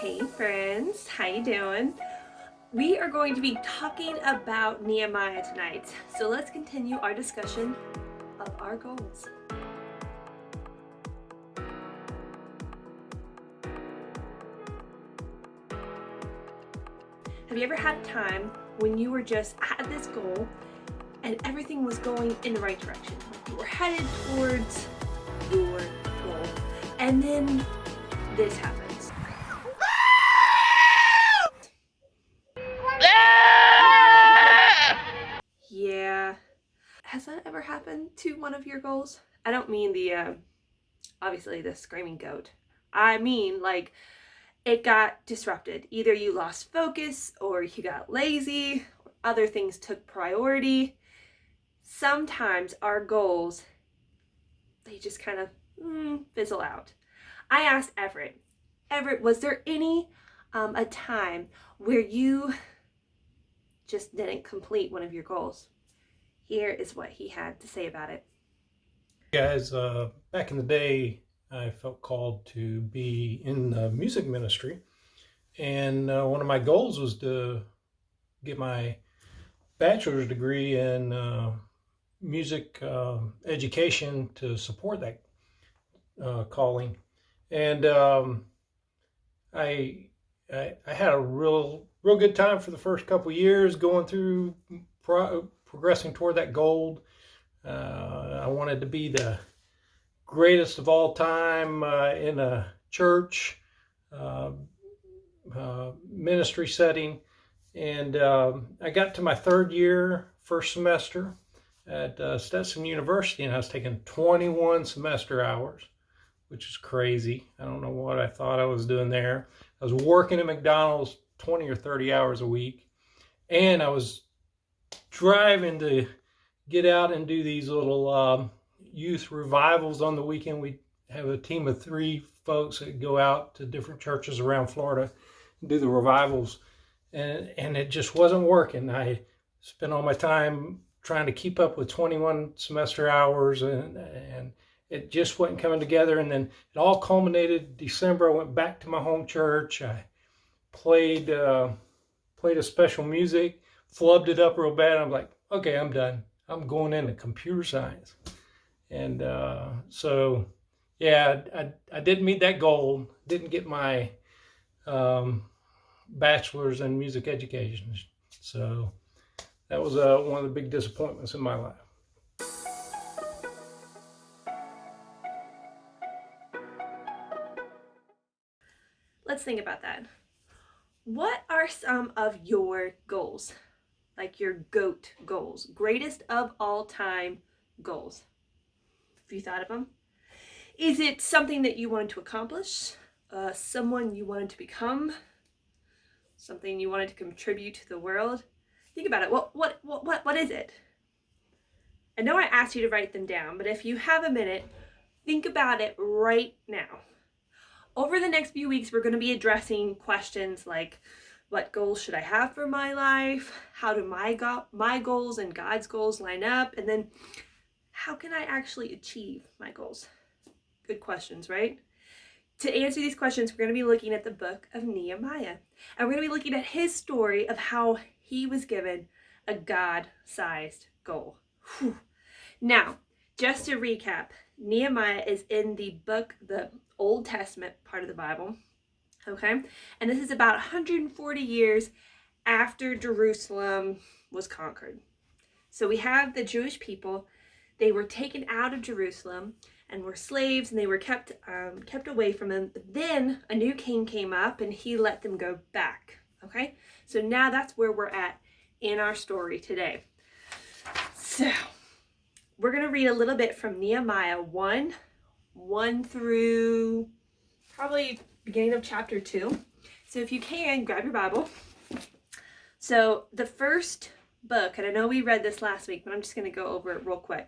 Hey friends, how you doing? We are going to be talking about Nehemiah tonight. So let's continue our discussion of our goals. Have you ever had a time when you were just at this goal and everything was going in the right direction? You were headed towards your goal, and then this happens. Yeah. Has that ever happened to one of your goals? I don't mean the, obviously the screaming goat. I mean, like, it got disrupted. Either you lost focus, or you got lazy, or other things took priority. Sometimes our goals, they just kind of fizzle out. I asked Everett, was there any a time where you just didn't complete one of your goals? Here is what he had to say about it. Guys, back in the day, I felt called to be in the music ministry, and one of my goals was to get my bachelor's degree in music education to support that calling. And I, I had a real good time for the first couple of years going through progressing toward that goal. I wanted to be the greatest of all time in a church ministry setting. And I got to my third year, first semester at Stetson University, and I was taking 21 semester hours, which is crazy. I don't know what I thought I was doing there. I was working at McDonald's 20 or 30 hours a week, and I was driving to get out and do these little youth revivals on the weekend. We have a team of 3 folks that go out to different churches around Florida and do the revivals, and it just wasn't working. I spent all my time trying to keep up with 21 semester hours, and it just wasn't coming together. And then it all culminated December. I went back to my home church. I played a special music, flubbed it up real bad. I'm like, okay, I'm done. I'm going into computer science. And so, yeah, I didn't meet that goal. Didn't get my bachelor's in music education. So that was one of the big disappointments in my life. Let's think about that. What are some of your goals? Like your GOAT goals, greatest of all time goals. Have you thought of them? Is it something that you wanted to accomplish? Someone you wanted to become? Something you wanted to contribute to the world? Think about it. What is it? I know I asked you to write them down, but if you have a minute, think about it right now. Over the next few weeks, we're going to be addressing questions like, what goals should I have for my life? How do my goals and God's goals line up? And then how can I actually achieve my goals? Good questions, right? To answer these questions, we're going to be looking at the book of Nehemiah. And we're going to be looking at his story of how he was given a God-sized goal. Whew. Now, just to recap, Nehemiah is in the Old Testament part of the Bible. Okay, and this is about 140 years after Jerusalem was conquered. So we have the Jewish people. They were taken out of Jerusalem and were slaves, and they were kept away from them. But then a new king came up and he let them go back. Okay, so now that's where we're at in our story today. So we're going to read a little bit from Nehemiah 1 through probably beginning of chapter 2. So if you can, grab your Bible. So the first book, and I know we read this last week, but I'm just going to go over it real quick.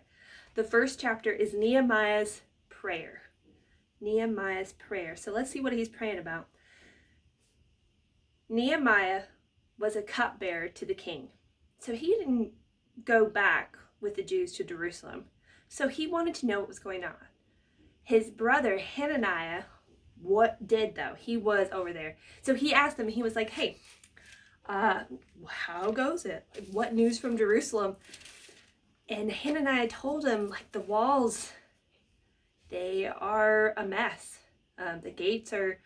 The first chapter is Nehemiah's prayer. Nehemiah's prayer. So let's see what he's praying about. Nehemiah was a cupbearer to the king. So he didn't go back with the Jews to Jerusalem. So he wanted to know what was going on. His brother Hananiah What did though? He was over there. So he asked them, he was like, hey, how goes it? Like, what news from Jerusalem? And Hananiah told him, like, the walls, they are a mess. The gates are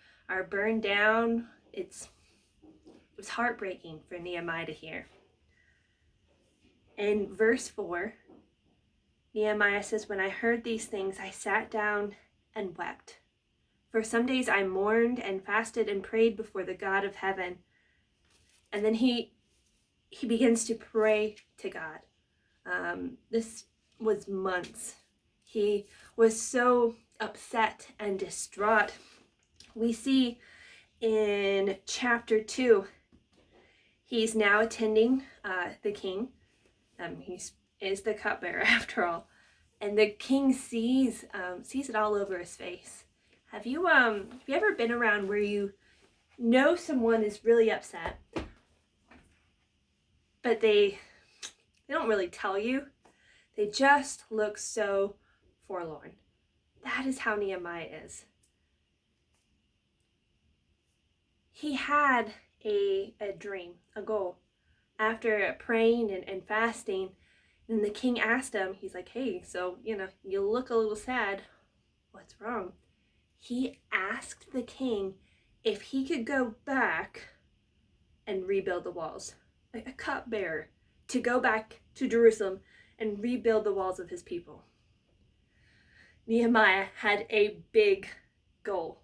burned down. It was heartbreaking for Nehemiah to hear. In verse 4, Nehemiah says, when I heard these things, I sat down and wept. For some days I mourned and fasted and prayed before the God of heaven. And then he begins to pray to God. This was months. He was so upset and distraught. We see in chapter 2, he's now attending the king. He is the cupbearer after all. And the king sees it all over his face. Have you ever been around where you know someone is really upset, but they don't really tell you? They just look so forlorn. That is how Nehemiah is. He had a dream, a goal. After praying and fasting, and the king asked him, he's like, hey, so, you look a little sad. What's wrong? He asked the king if he could go back and rebuild the walls. Like a cupbearer, to go back to Jerusalem and rebuild the walls of his people. Nehemiah had a big goal.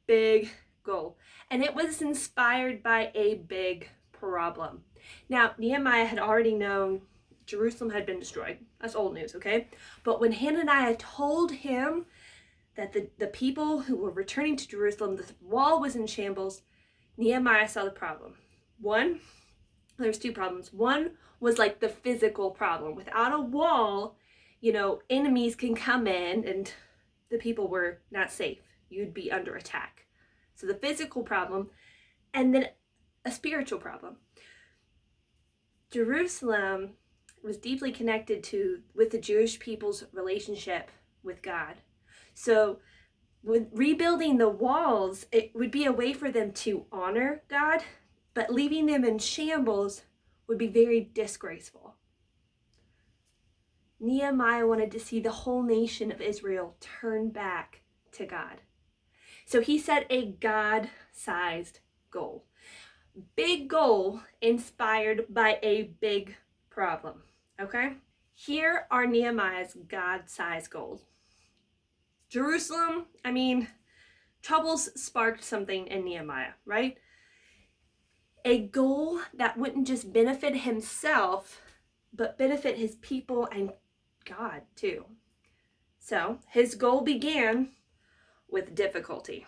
Big goal. And it was inspired by a big problem. Now, Nehemiah had already known Jerusalem had been destroyed. That's old news, okay? But when Hananiah told him that the people who were returning to Jerusalem, the wall was in shambles, Nehemiah saw the problem. There's two problems. One was like the physical problem. Without a wall, enemies can come in and the people were not safe. You'd be under attack. So the physical problem, and then a spiritual problem. Jerusalem was deeply connected with the Jewish people's relationship with God. So with rebuilding the walls, it would be a way for them to honor God, but leaving them in shambles would be very disgraceful. Nehemiah wanted to see the whole nation of Israel turn back to God. So he set a God-sized goal. Big goal inspired by a big problem, okay? Here are Nehemiah's God-sized goals. Jerusalem, troubles sparked something in Nehemiah, right? A goal that wouldn't just benefit himself, but benefit his people and God too. So his goal began with difficulty.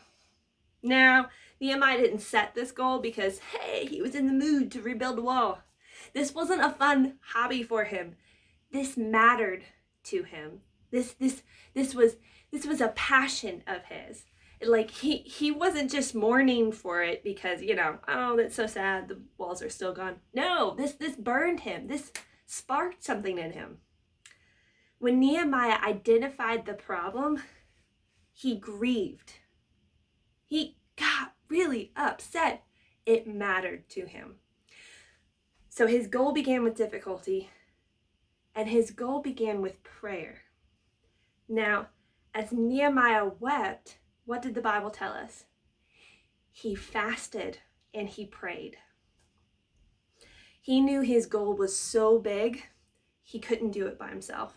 Now, Nehemiah didn't set this goal because, hey, he was in the mood to rebuild the wall. This wasn't a fun hobby for him. This mattered to him. This was a passion of his. Like he wasn't just mourning for it because, oh, that's so sad, the walls are still gone. No, this burned him. This sparked something in him. When Nehemiah identified the problem, he grieved. He got really upset. It mattered to him. So his goal began with difficulty, and his goal began with prayer. Now, as Nehemiah wept, what did the Bible tell us? He fasted and he prayed. He knew his goal was so big, he couldn't do it by himself.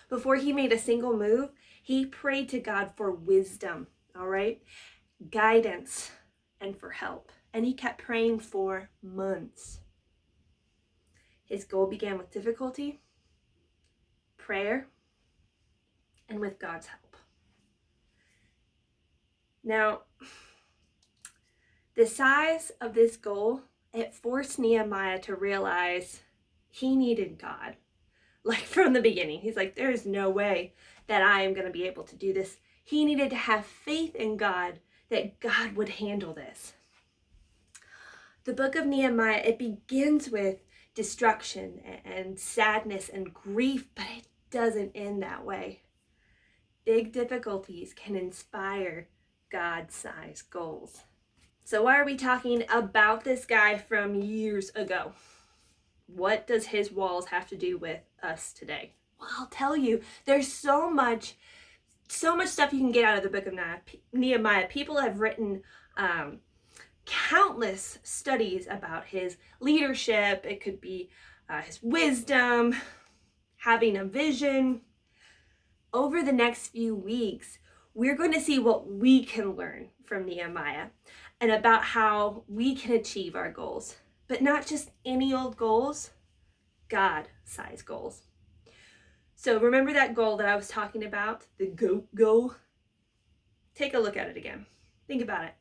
Before he made a single move, he prayed to God for wisdom, all right? Guidance and for help. And he kept praying for months. His goal began with difficulty, prayer, and with God's help. Now, the size of this goal, it forced Nehemiah to realize he needed God. Like from the beginning, he's like, there's no way that I am going to be able to do this. He needed to have faith in God, that God would handle this. The book of Nehemiah, it begins with destruction and sadness and grief, but it doesn't end that way. Big difficulties can inspire God-sized goals. So why are we talking about this guy from years ago? What does his walls have to do with us today? Well, I'll tell you, there's so much stuff you can get out of the book of Nehemiah. People have written countless studies about his leadership. It could be his wisdom, having a vision. Over the next few weeks, we're going to see what we can learn from Nehemiah and about how we can achieve our goals. But not just any old goals, God-sized goals. So remember that goal that I was talking about, the GOAT goal? Take a look at it again. Think about it.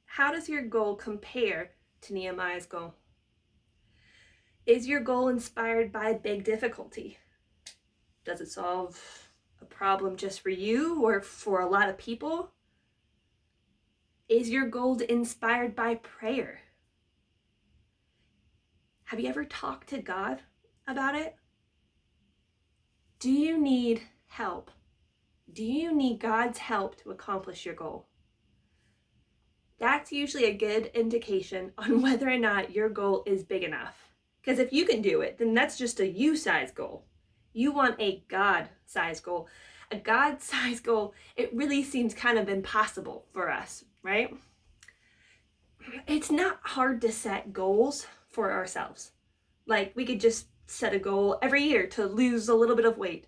How does your goal compare to Nehemiah's goal? Is your goal inspired by big difficulty? Does it solve a problem just for you or for a lot of people? Is your goal inspired by prayer? Have you ever talked to God about it? Do you need help? Do you need God's help to accomplish your goal? That's usually a good indication on whether or not your goal is big enough. Because if you can do it, then that's just a you-sized goal. You want a God-sized goal. A God-sized goal, it really seems kind of impossible for us, right? It's not hard to set goals for ourselves. Like we could just set a goal every year to lose a little bit of weight.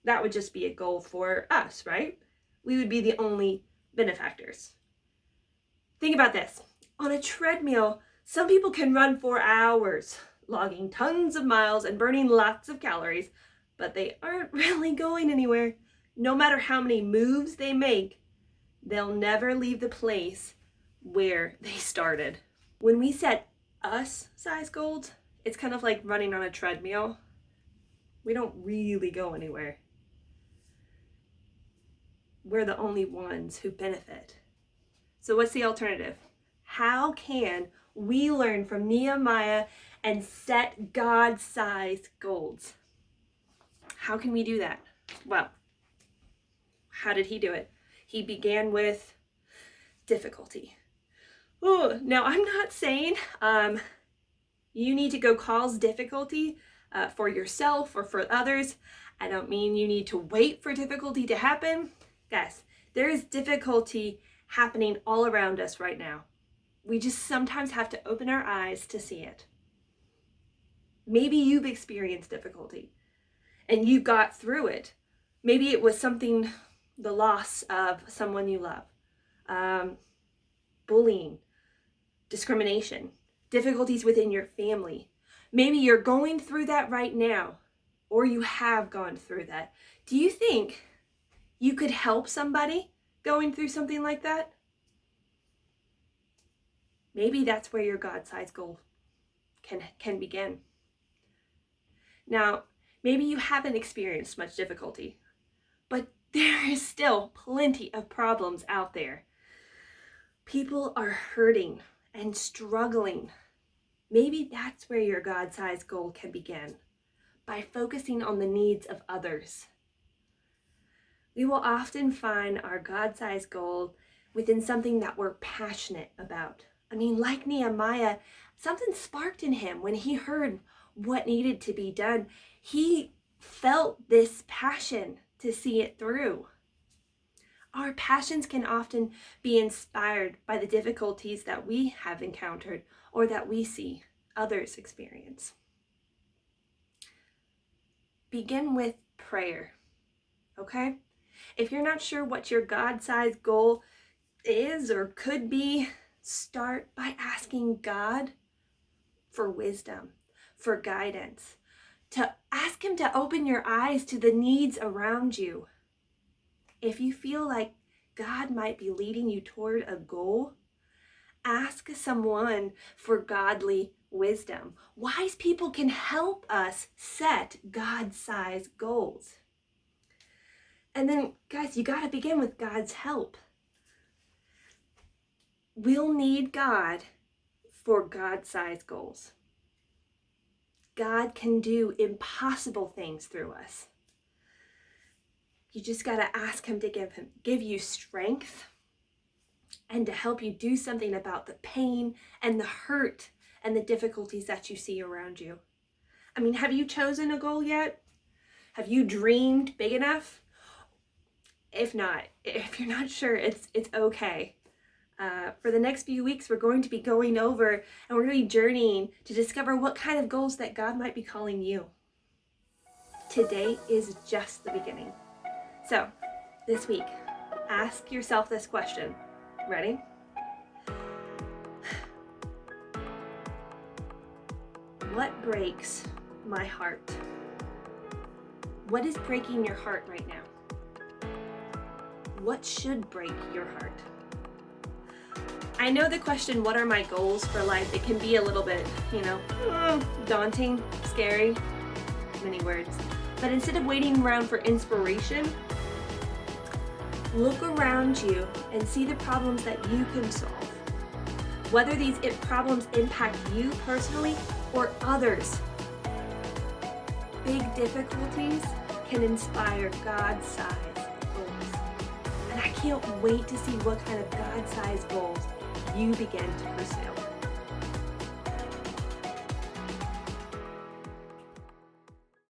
That would just be a goal for us, right? We would be the only benefactors. Think about this. On a treadmill, some people can run for hours, logging tons of miles and burning lots of calories, but they aren't really going anywhere. No matter how many moves they make, they'll never leave the place where they started. When we set us-size goals, it's kind of like running on a treadmill. We don't really go anywhere. We're the only ones who benefit. So what's the alternative? How can we learn from Nehemiah and set God-sized goals? How can we do that? Well, how did he do it? He began with difficulty. Oh, now I'm not saying you need to go cause difficulty for yourself or for others. I don't mean you need to wait for difficulty to happen. Guys, there is difficulty happening all around us right now. We just sometimes have to open our eyes to see it. Maybe you've experienced difficulty and you got through it. Maybe it was something, the loss of someone you love, bullying, discrimination, difficulties within your family. Maybe you're going through that right now, or you have gone through that. Do you think you could help somebody going through something like that? Maybe that's where your God-sized goal can begin. Now, maybe you haven't experienced much difficulty, but there is still plenty of problems out there. People are hurting and struggling. Maybe that's where your God-sized goal can begin, by focusing on the needs of others. We will often find our God-sized goal within something that we're passionate about. I mean, like Nehemiah, something sparked in him when he heard what needed to be done. He felt this passion to see it through. Our passions can often be inspired by the difficulties that we have encountered or that we see others experience. Begin with prayer, okay? If you're not sure what your God-sized goal is or could be, start by asking God for wisdom, for guidance, to ask Him to open your eyes to the needs around you. If you feel like God might be leading you toward a goal, ask someone for godly wisdom. Wise people can help us set God-sized goals. And then, guys, you got to begin with God's help. We'll need God for God-sized goals. God can do impossible things through us. You just got to ask him to give you strength and to help you do something about the pain and the hurt and the difficulties that you see around you. I mean, have you chosen a goal yet? Have you dreamed big enough? If not, if you're not sure, it's okay. For the next few weeks, we're going to be going over and we're going to be journeying to discover what kind of goals that God might be calling you. Today is just the beginning. So, this week, ask yourself this question. Ready? What breaks my heart? What is breaking your heart right now? What should break your heart? I know the question, what are my goals for life? It can be a little bit, daunting, scary, many words. But instead of waiting around for inspiration, look around you and see the problems that you can solve. Whether these problems impact you personally or others, big difficulties can inspire God-sized goals. And I can't wait to see what kind of God-sized goals you begin to pursue.